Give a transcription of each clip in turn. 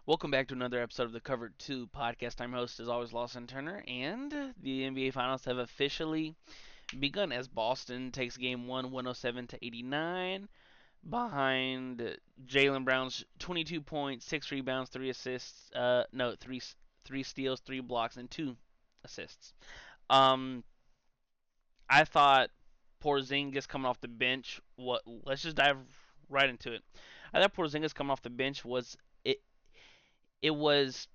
Welcome back to another episode of the Cover 2 podcast. I'm your host, as always, Lawson Turner, and the NBA Finals have officially begun as Boston takes Game 1, 107 to 89, behind Jaylen Brown's 22 points, 6 rebounds, 3 assists, no, 3 steals, 3 blocks, and 2 assists. Um, I thought Porzingis coming off the bench. Let's just dive right into it. I thought Porzingis coming off the bench was it. It was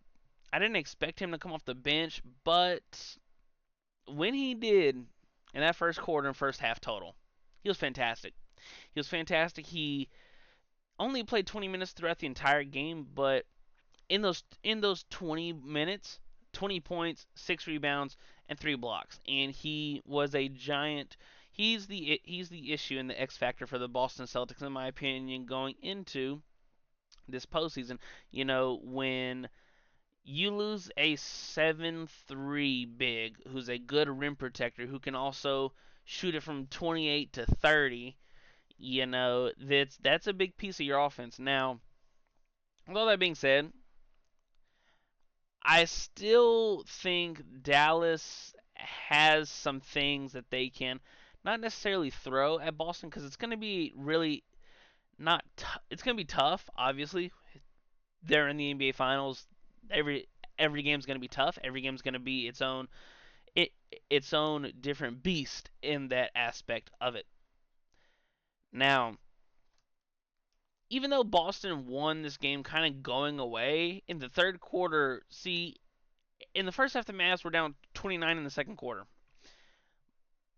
I didn't expect him to come off the bench, but when he did in that first quarter and first half total, he was fantastic. He was fantastic. He only played 20 minutes throughout the entire game, but in those 20 minutes, 20 points, 6 rebounds, and 3 blocks, and he was a giant. He's the issue and the X factor for the Boston Celtics, in my opinion, going into this postseason. When you lose a 7'3" big who's a good rim protector who can also shoot it from 28 to 30. That's a big piece of your offense. Now, with all that being said, I still think Dallas has some things that they can not necessarily throw at Boston, because it's going to be really not it's going to be tough. Obviously, they're in the NBA Finals. Every game's going to be tough. Every game's going to be it, its own different beast in that aspect of it. Now, even though Boston won this game kind of going away in the third quarter, see, in the first half the Mavs were down 29 in the second quarter.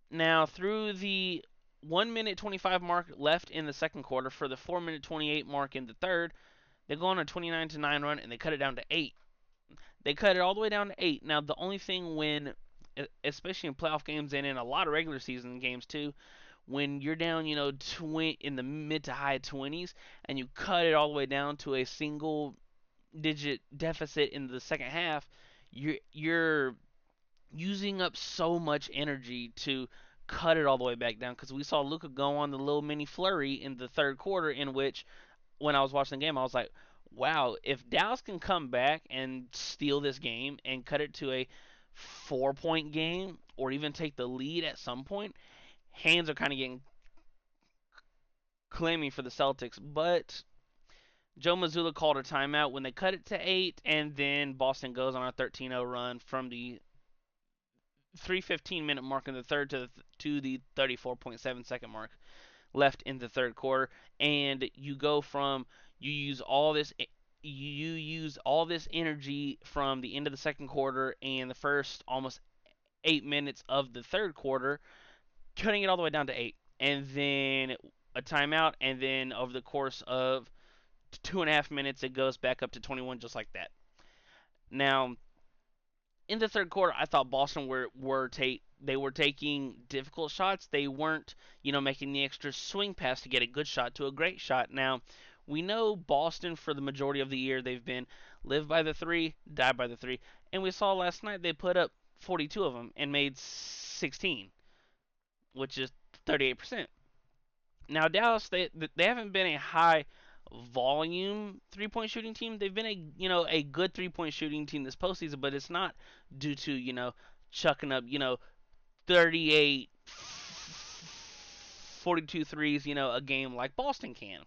Now, through the 1 minute 25 mark left in the second quarter, for the 4 minute 28 mark in the third, they go on a 29 to 9 run and they cut it down to 8. They cut it all the way down to 8. Now, the only thing, especially in playoff games and in a lot of regular season games too, when you're down, in the mid to high 20s, and you cut it all the way down to a single digit deficit in the second half, you're using up so much energy to cut it all the way back down. Because we saw Luka go on the little mini flurry in the third quarter, in which, when I was watching the game, I was like, wow, if Dallas can come back and steal this game and cut it to a 4-point game, or even take the lead at some point, hands are kind of getting claiming for the Celtics. But Joe Mazzulla called a timeout when they cut it to 8, and then Boston goes on a 13-0 run from the 3:15 minute mark in the third to the 34.7-second mark left in the third quarter, and you use all this energy from the end of the second quarter and the first almost 8 minutes of the third quarter, cutting it all the way down to 8, and then a timeout, and then over the course of 2.5 minutes it goes back up to 21, just like that. Now, in the third quarter, I thought Boston they were taking difficult shots. They weren't, making the extra swing pass to get a good shot to a great shot. Now, we know Boston, for the majority of the year, they've been live by the three, die by the three, and we saw last night they put up 42 of them and made 16, which is 38%. Now, Dallas, they haven't been a high volume 3-point shooting team. They've been a good 3-point shooting team this postseason, but it's not due to chucking up 38 42 threes a game like Boston can.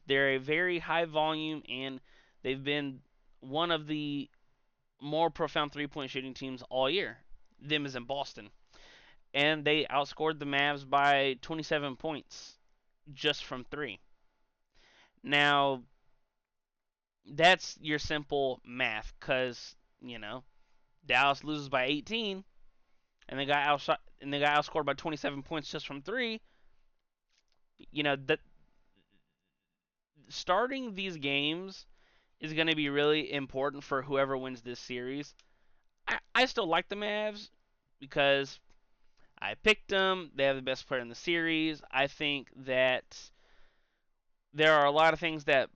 They're a very high volume, and they've been one of the more profound 3-point shooting teams all year. Them is in Boston, and they outscored the Mavs by 27 points just from 3. Now, that's your simple math, because Dallas loses by 18, and they got outscored by 27 points just from 3. That starting these games is going to be really important for whoever wins this series. I still like the Mavs because I picked them. They have the best player in the series. I think that there are a lot of things that,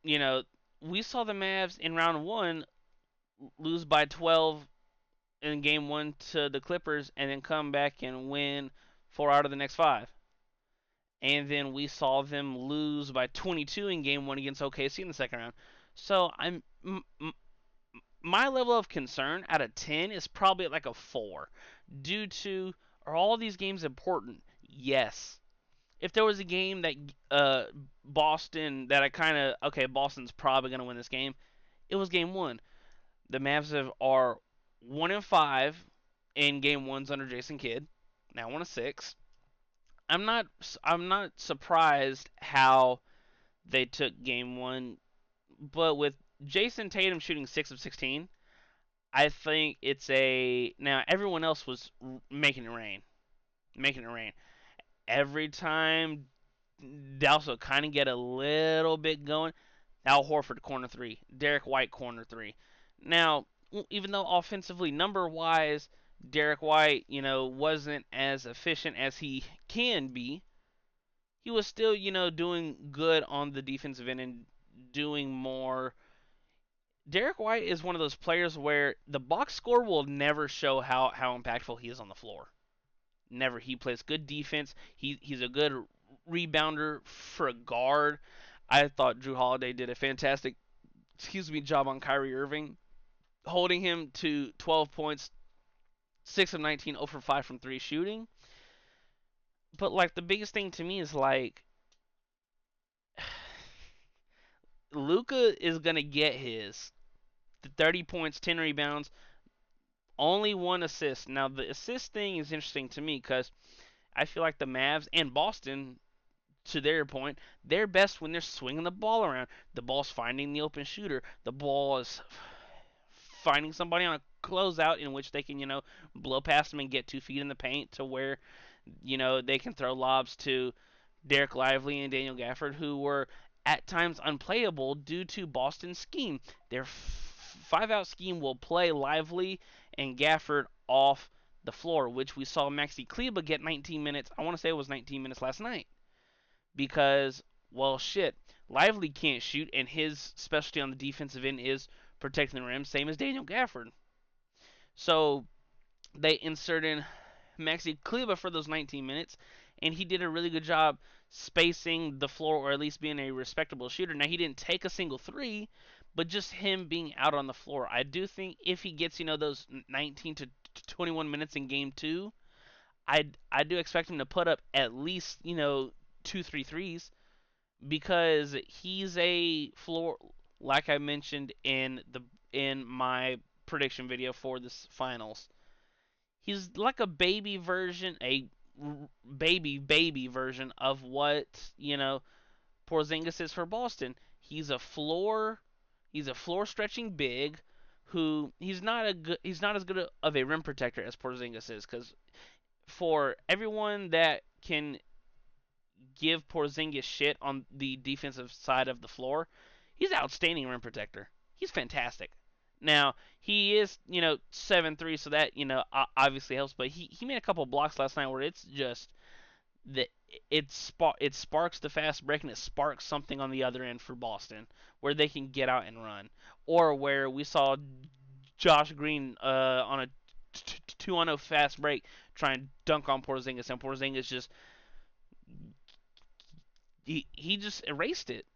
we saw the Mavs in round 1 lose by 12 in game 1 to the Clippers, and then come back and win 4 out of the next 5. And then we saw them lose by 22 in game 1 against OKC in the second round. So my level of concern out of 10 is probably at like a 4 due to are all these games important? Yes. If there was a game that Boston that I kind of okay, Boston's probably going to win this game, it was game 1. The are 1-5 in game 1s under Jason Kidd. Now 1-6. I'm not surprised how they took game 1, but with Jason Tatum shooting 6 of 16, I think it's a now everyone else was making it rain, making it rain. Every time Dallas will kind of get a little bit going. Al Horford corner 3, Derek White corner 3. Now, even though offensively number wise Derek White, wasn't as efficient as he can be, he was still, doing good on the defensive end and doing more. Derek White is one of those players where the box score will never show how impactful he is on the floor. Never. He plays good defense. He's a good rebounder for a guard. I thought Drew Holiday did a fantastic, job on Kyrie Irving, holding him to 12 points, 6 of 19, 0 for 5 from 3 shooting. But like the biggest thing to me is like Luka is gonna get his 30 points, 10 rebounds, only 1 assist. Now the assist thing is interesting to me because I feel like the Mavs and Boston, to their point, they're best when they're swinging the ball around. The ball's finding the open shooter. The ball is finding somebody on a closeout in which they can, blow past them and get 2 feet in the paint to where, they can throw lobs to Derek Lively and Daniel Gafford, who were at times unplayable due to Boston's scheme. Their 5-out scheme will play Lively and Gafford off the floor, which we saw Maxi Kleba get 19 minutes. I want to say it was 19 minutes last night because, well, shit, Lively can't shoot, and his specialty on the defensive end is protecting the rim, same as Daniel Gafford. So they inserted Maxi Kleba for those 19 minutes, and he did a really good job spacing the floor or at least being a respectable shooter. Now, he didn't take a single three, but just him being out on the floor. I do think if he gets, those 19 to 21 minutes in game 2, I do expect him to put up at least, 2 3 threes because he's a floor like I mentioned in my prediction video for this finals. He's like a baby version, a baby version of what Porzingis is for Boston. He's a floor stretching big who he's not as good of a rim protector as Porzingis is because for everyone that can give Porzingis shit on the defensive side of the floor, he's an outstanding rim protector. He's fantastic. Now he is, 7'3", so that obviously helps. But he made a couple blocks last night where it's just that it sparks the fast break and it sparks something on the other end for Boston where they can get out and run, or where we saw Josh Green on a 2-on-0 fast break try and dunk on Porzingis, and Porzingis just he just erased it.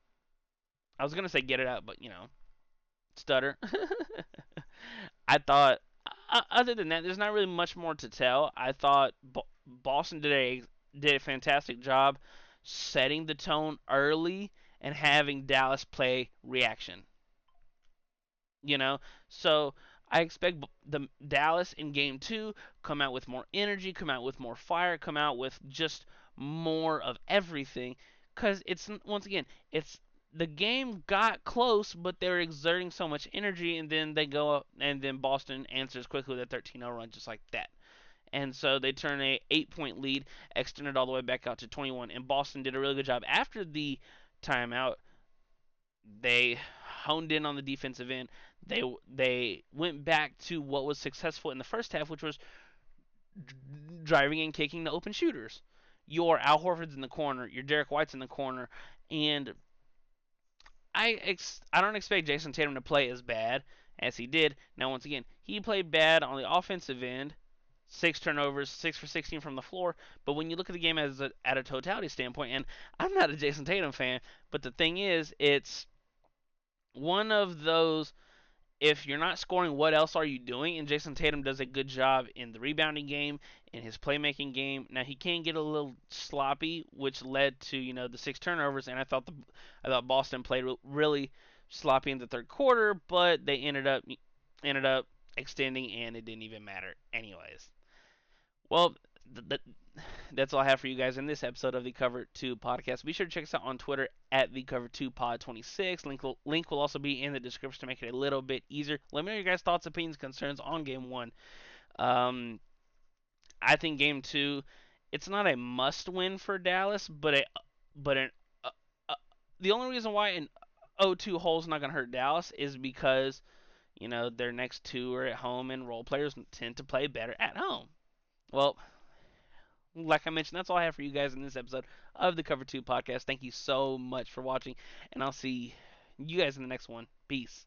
I was gonna say get it out, but stutter. I thought, other than that, there's not really much more to tell. I thought Boston did a fantastic job setting the tone early and having Dallas play reaction. You know, so I expect the Dallas in Game 2 come out with more energy, come out with more fire, come out with just more of everything. Because it's once again, it's the game got close, but they were exerting so much energy, and then they go up, and then Boston answers quickly with a 13-0 run just like that. And so they turn a 8-point lead, extended all the way back out to 21. And Boston did a really good job after the timeout. They honed in on the defensive end. They went back to what was successful in the first half, which was driving and kicking the open shooters. Your Al Horford's in the corner, your Derek White's in the corner, and I don't expect Jason Tatum to play as bad as he did. Now, once again, he played bad on the offensive end, 6 turnovers, 6 for 16 from the floor. But when you look at the game at a totality standpoint, and I'm not a Jason Tatum fan, but the thing is, it's one of those, if you're not scoring, what else are you doing? And Jason Tatum does a good job in the rebounding game, in his playmaking game. Now he can get a little sloppy, which led to the 6 turnovers. And I thought Boston played really sloppy in the third quarter, but they ended up extending, and it didn't even matter anyways. Well, th- that's all I have for you guys in this episode of the Cover 2 podcast. Be sure to check us out on Twitter at the Cover 2 Pod 26. Link will also be in the description to make it a little bit easier. Let me know your guys' thoughts, opinions, concerns on Game 1. Um, I think Game 2, it's not a must win for Dallas, but uh, uh, the only reason why an 0-2 hole is not going to hurt Dallas is because their next two are at home, and role players tend to play better at home. Well, like I mentioned, that's all I have for you guys in this episode of the Cover 2 podcast. Thank you so much for watching, and I'll see you guys in the next one. Peace.